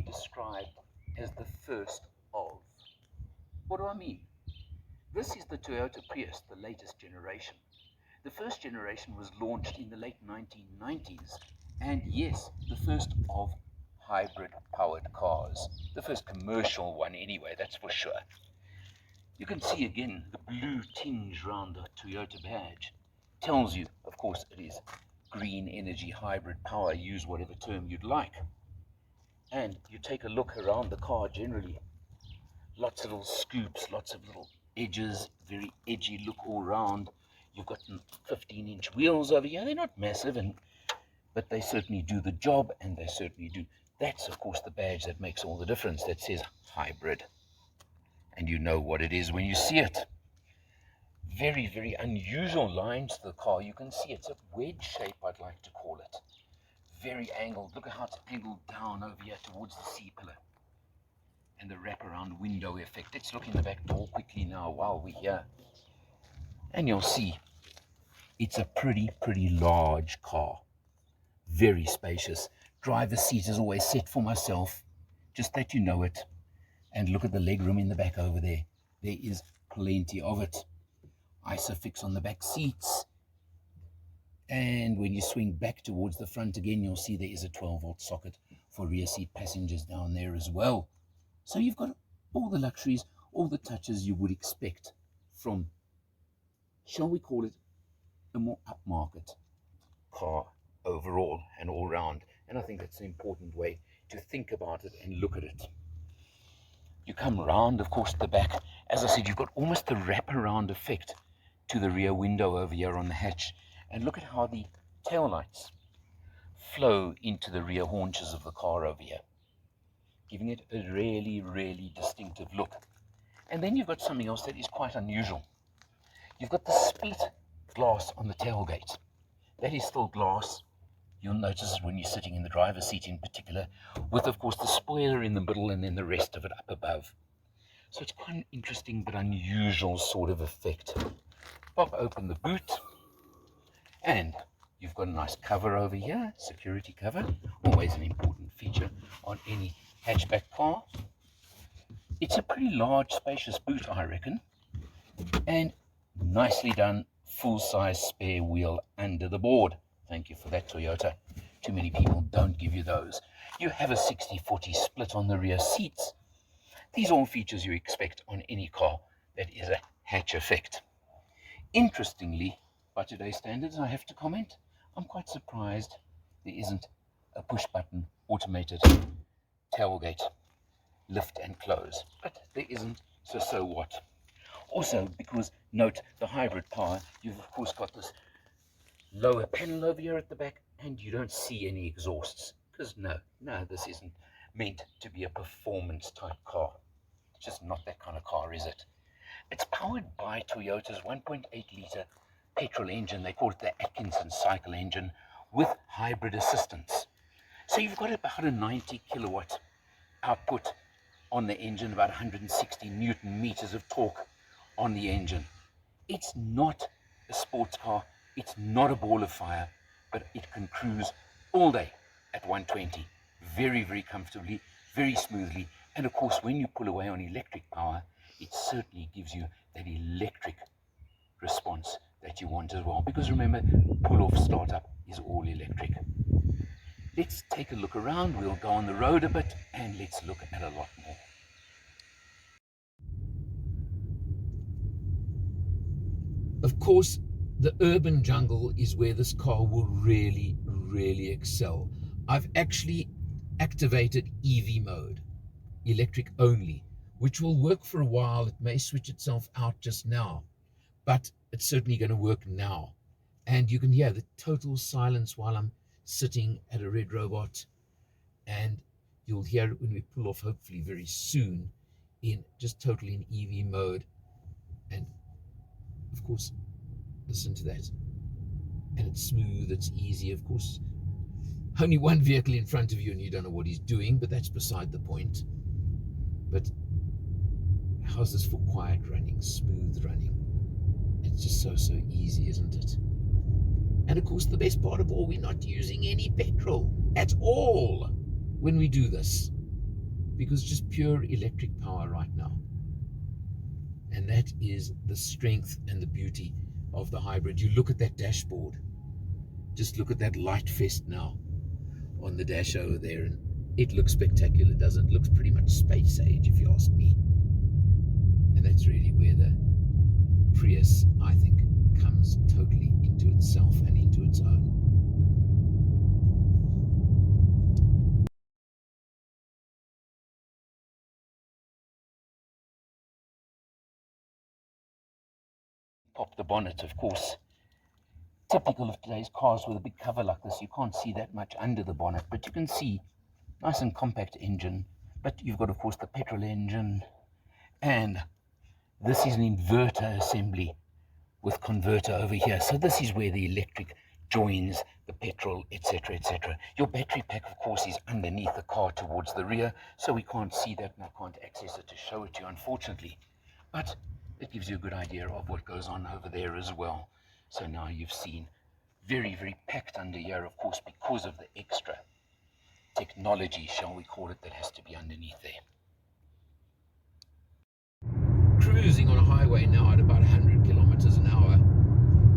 described as the first of. What do I mean? This is the Toyota Prius, the latest generation. The first generation was launched in the late 1990s, and yes, the first of hybrid powered cars. The first commercial one anyway, that's for sure. You can see again the blue tinge around the Toyota badge. Tells you, of course, it is green energy hybrid power, use whatever term you'd like. And you take a look around the car generally, lots of little scoops, lots of little edges, very edgy look all round. You've got 15-inch wheels over here. They're not massive, but they certainly do the job, and they certainly do. That's, of course, the badge that makes all the difference, that says hybrid. And you know what it is when you see it. Very, very unusual lines to the car. You can see it's a wedge shape, I'd like to call it. Very angled. Look at how it's angled down over here towards the C-pillar. And the wraparound window effect. Let's look in the back door quickly now while we're here. And you'll see it's a pretty large car. Very spacious. Driver's seat is always set for myself, just that you know it. And look at the legroom in the back over there. There is plenty of it. Isofix on the back seats. And when you swing back towards the front again, you'll see there is a 12-volt socket for rear seat passengers down there as well. So you've got all the luxuries, all the touches you would expect from, shall we call it, a more upmarket car overall and all round. And I think that's an important way to think about it and look at it. You come round, of course, the back. As I said, you've got almost the wraparound effect to the rear window over here on the hatch. And look at how the taillights flow into the rear haunches of the car over here, giving it a really distinctive look. And then you've got something else that is quite unusual. You've got the split glass on the tailgate. That is still glass. You'll notice it when you're sitting in the driver's seat in particular, with, of course, the spoiler in the middle and then the rest of it up above. So it's quite an interesting but unusual sort of effect. Pop open the boot, and you've got a nice cover over here, security cover, always an important feature on any hatchback car. It's a pretty large, spacious boot, I reckon, and nicely done, full-size spare wheel under the board. Thank you for that, Toyota. Too many people don't give you those. You have a 60-40 split on the rear seats. These are all features you expect on any car that is a hatch effect. Interestingly, by today's standards, I have to comment, I'm quite surprised there isn't a push-button automated tailgate lift and close. But there isn't, so what? Also, because, note, the hybrid power, you've of course got this lower panel over here at the back, and you don't see any exhausts, because no, this isn't meant to be a performance type car. It's just not that kind of car, is it? It's powered by Toyota's 1.8 litre petrol engine. They call it the Atkinson cycle engine with hybrid assistance. So you've got about a 90 kilowatt output on the engine, about 160 Newton meters of torque on the engine. It's not a sports car. It's not a ball of fire, but it can cruise all day at 120 very comfortably, very smoothly. And of course, when you pull away on electric power, it certainly gives you that electric response that you want as well. Because remember, pull-off startup is all electric. Let's take a look around. We'll go on the road a bit and let's look at a lot more. Of course, the urban jungle is where this car will really excel. I've actually activated EV mode, electric only, which will work for a while. It may switch itself out just now, but it's certainly going to work now. And you can hear the total silence while I'm sitting at a red robot, and you'll hear it when we pull off, hopefully very soon, in just totally in EV mode. And of course, listen to that. And it's smooth, it's easy. Of course, only one vehicle in front of you and you don't know what he's doing, but that's beside the point. But how's this for quiet running, smooth running? It's just so easy, isn't it? And of course, the best part of all, we're not using any petrol at all when we do this. because just pure electric power right now. And that is the strength and the beauty of the hybrid. You look at that dashboard, just look at that light fest now on the dash over there, and it looks spectacular, doesn't it? It looks pretty much space age, if you ask me. And that's really where the Prius, I think, comes totally into itself and into its own. Pop the bonnet, of course. Typical of today's cars with a big cover like this, you can't see that much under the bonnet, but you can see nice and compact engine. But you've got, of course, the petrol engine, and this is an inverter assembly with converter over here. So this is where the electric joins the petrol, etc., etc. Your battery pack, of course, is underneath the car towards the rear, so we can't see that, and I can't access it to show it to you, unfortunately. But it gives you a good idea of what goes on over there as well. So now you've seen very, very packed under here, of course, because of the extra technology, shall we call it, that has to be underneath there. Cruising on a highway now at about 100 kilometers an hour.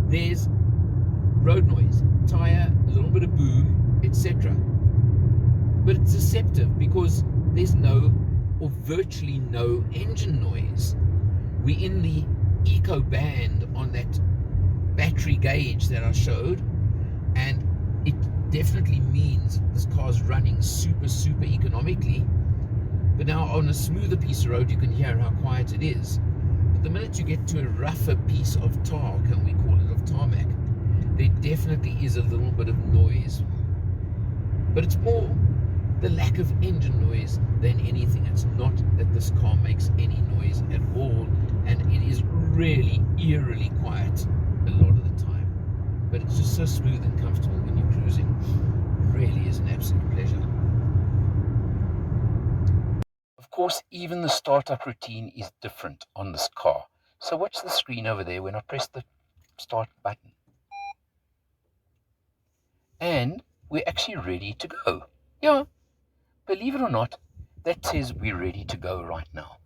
There's road noise, tire, a little bit of boom, etc. But it's deceptive because there's no or virtually no engine noise. We're in the eco band on that battery gauge that I showed, and it definitely means this car's running super economically. But now on a smoother piece of road, you can hear how quiet it is. But the minute you get to a rougher piece of tar, can we call it, of tarmac, there definitely is a little bit of noise. But it's more the lack of engine noise than anything. It's not that this car makes any noise at all, and it is really eerily quiet a lot of the time. But it's just so smooth and comfortable when you're cruising. It really is an absolute pleasure. Of course, even the startup routine is different on this car. So watch the screen over there when I press the start button. And we're actually ready to go. Yeah, believe it or not, that says we're ready to go right now.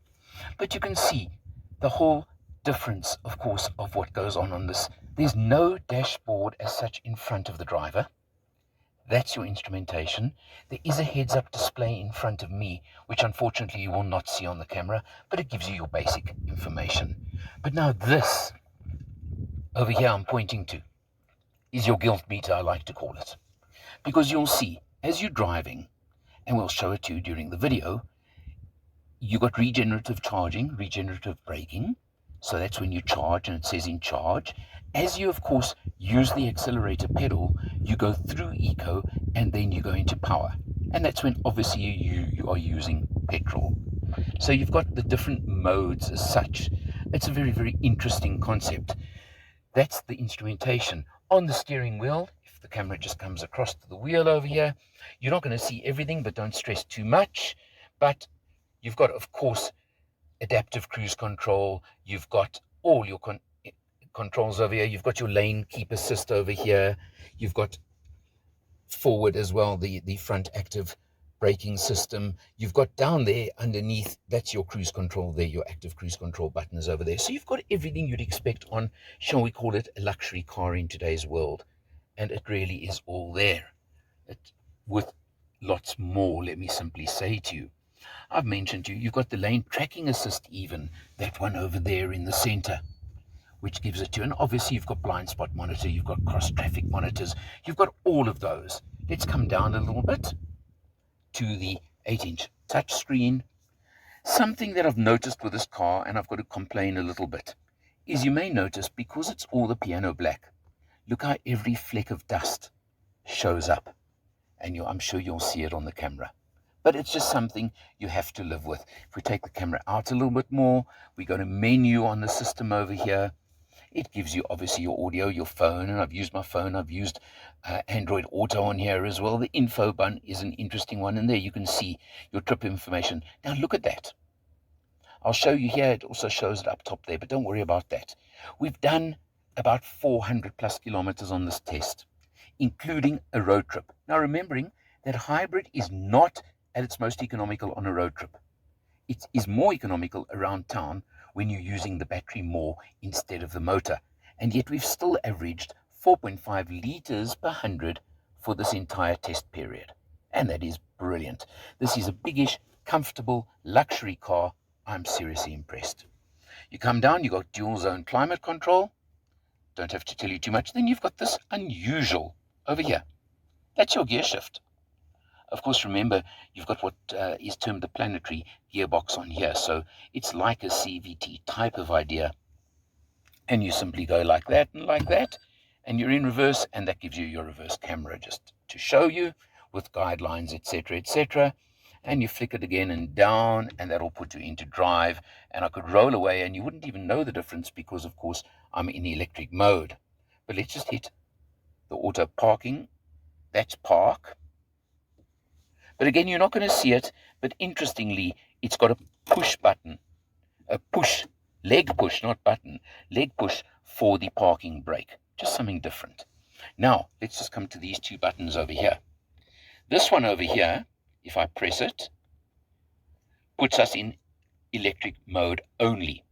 But you can see the whole difference, of course, of what goes on this. There's no dashboard as such in front of the driver. That's your instrumentation. There is a heads-up display in front of me, which unfortunately you will not see on the camera, but it gives you your basic information. But now this, over here I'm pointing to, is your guilt meter, I like to call it. Because you'll see, as you're driving, and we'll show it to you during the video, you got regenerative charging, regenerative braking. So that's when you charge and it says in charge. As you, of course, use the accelerator pedal, you go through eco and then you go into power. And that's when obviously you are using petrol. So you've got the different modes as such. It's a very, very interesting concept. That's the instrumentation. On the steering wheel, if the camera just comes across to the wheel over here, you're not going to see everything, but don't stress too much. But you've got, of course, adaptive cruise control. You've got all your controls over here. You've got your lane keep assist over here. You've got forward as well, the front active braking system. You've got down there underneath, that's your cruise control there, your active cruise control button is over there. So you've got everything you'd expect on, shall we call it, a luxury car in today's world. And it really is all there. With lots more, let me simply say to you. I've mentioned to you, you've got the lane tracking assist even, that one over there in the center, which gives it to you. And obviously you've got blind spot monitor, you've got cross traffic monitors, you've got all of those. Let's come down a little bit to the 8-inch touch screen. Something that I've noticed with this car, and I've got to complain a little bit, is you may notice, because it's all the piano black, look how every fleck of dust shows up. And I'm sure you'll see it on the camera. But it's just something you have to live with. If we take the camera out a little bit more, we go to menu on the system over here. It gives you obviously your audio, your phone, and I've used my phone. I've used Android Auto on here as well. The info button is an interesting one, and there you can see your trip information. Now look at that. I'll show you here. It also shows it up top there, but don't worry about that. We've done about 400 plus kilometers on this test, including a road trip. Now remembering that hybrid is not at its most economical on a road trip. It is more economical around town when you're using the battery more instead of the motor. And yet we've still averaged 4.5 litres per 100 for this entire test period. And that is brilliant. This is a biggish, comfortable, luxury car. I'm seriously impressed. You come down, you've got dual zone climate control. Don't have to tell you too much. Then you've got this unusual over here. That's your gear shift. Of course, remember, you've got what is termed the planetary gearbox on here. So it's like a CVT type of idea. And you simply go like that, and you're in reverse, and that gives you your reverse camera just to show you with guidelines, etc., etc. And you flick it again and down, and that'll put you into drive. And I could roll away, and you wouldn't even know the difference because, of course, I'm in electric mode. But let's just hit the auto parking. That's park. But again, you're not going to see it. But interestingly, it's got a push button, a push, leg push, not button, leg push for the parking brake. Just something different. Now, let's just come to these two buttons over here. This one over here, if I press it, puts us in electric mode only.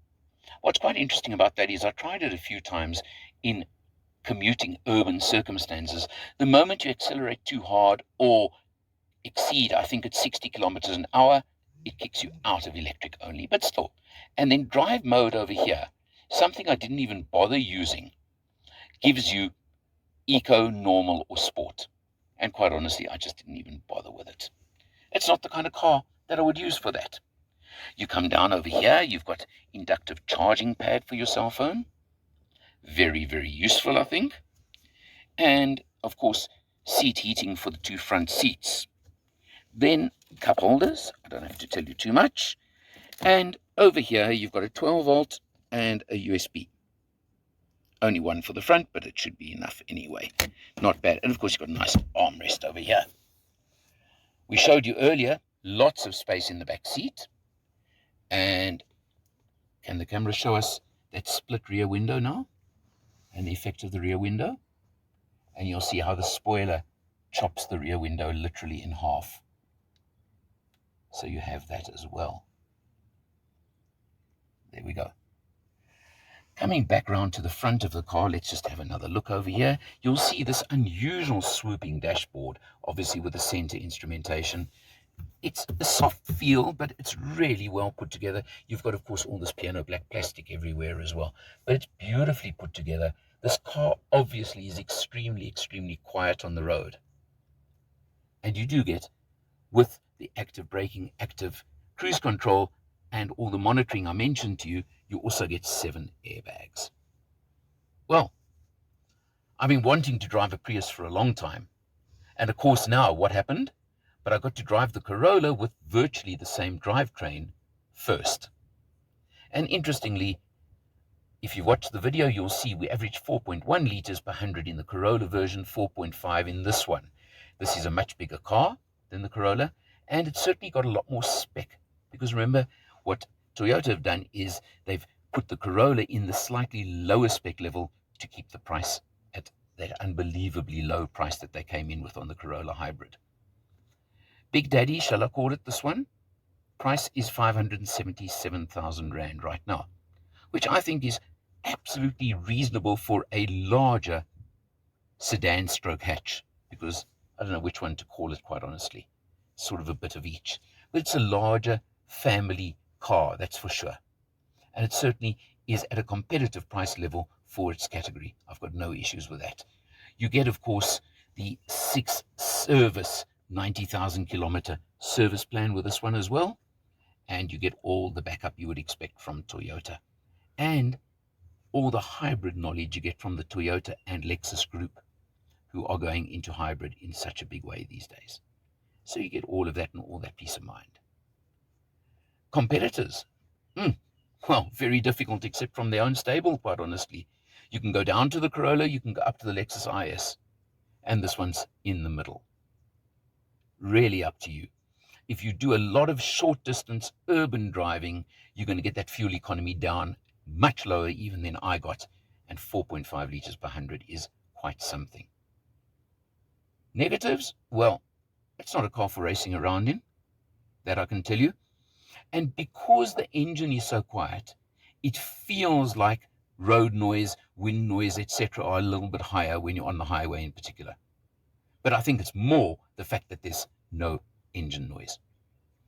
What's quite interesting about that is I tried it a few times in commuting urban circumstances. The moment you accelerate too hard or exceed, I think it's 60 kilometers an hour, it kicks you out of electric only, but still. And then drive mode over here, something I didn't even bother using, gives you eco, normal, or sport. And quite honestly, I just didn't even bother with it. It's not the kind of car that I would use for that. You come down over here, you've got inductive charging pad for your cell phone. Very, very useful, I think. And, of course, seat heating for the two front seats. Then cup holders. I don't have to tell you too much. And over here, you've got a 12-volt and a USB. Only one for the front, but it should be enough anyway. Not bad. And, of course, you've got a nice armrest over here. We showed you earlier lots of space in the back seat. And can the camera show us that split rear window now? And the effect of the rear window? And you'll see how the spoiler chops the rear window literally in half. So you have that as well. There we go. Coming back round to the front of the car, let's just have another look over here. You'll see this unusual swooping dashboard, obviously with the center instrumentation. It's a soft feel, but it's really well put together. You've got, of course, all this piano black plastic everywhere as well. But it's beautifully put together. This car obviously is extremely, extremely quiet on the road. And you do get, with the active braking, active cruise control, and all the monitoring I mentioned to you, you also get 7 airbags. Well, I've been wanting to drive a Prius for a long time. And of course now, what happened? But I got to drive the Corolla with virtually the same drivetrain first. And interestingly, if you watch the video, you'll see we average 4.1 litres per 100 in the Corolla version, 4.5 in this one. This is a much bigger car than the Corolla, and it's certainly got a lot more spec. Because remember, what Toyota have done is they've put the Corolla in the slightly lower spec level to keep the price at that unbelievably low price that they came in with on the Corolla Hybrid. Big Daddy, shall I call it this one? Price is 577,000 Rand right now, which I think is absolutely reasonable for a larger sedan stroke hatch, because I don't know which one to call it, quite honestly. Sort of a bit of each. But it's a larger family car, that's for sure. And it certainly is at a competitive price level for its category. I've got no issues with that. You get, of course, the 6-service 90,000 kilometer service plan with this one as well. And you get all the backup you would expect from Toyota. And all the hybrid knowledge you get from the Toyota and Lexus group, who are going into hybrid in such a big way these days. So you get all of that and all that peace of mind. Competitors. Well, very difficult except from their own stable, quite honestly. You can go down to the Corolla, you can go up to the Lexus IS. And this one's in the middle. Really up to you. If you do a lot of short distance urban driving, you're going to get that fuel economy down much lower even than I got. And 4.5 litres per 100 is quite something. Negatives? Well, it's not a car for racing around in. that I can tell you. And because the engine is so quiet, it feels like road noise, wind noise, etc. are a little bit higher when you're on the highway in particular. But I think it's more the fact that there's no engine noise.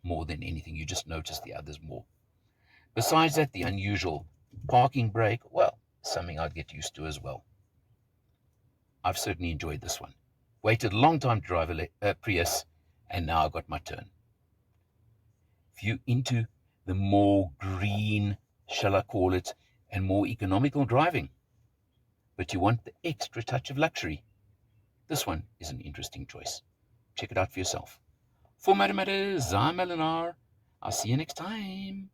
More than anything, you just notice the others more. Besides that, the unusual parking brake, well, something I'd get used to as well. I've certainly enjoyed this one. Waited a long time to drive a Prius, and now I got my turn. If you're into the more green, shall I call it, and more economical driving, but you want the extra touch of luxury, this one is an interesting choice. Check it out for yourself. For Mathematics, I'm Eleanor. I'll see you next time.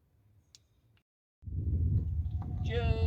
Cheers.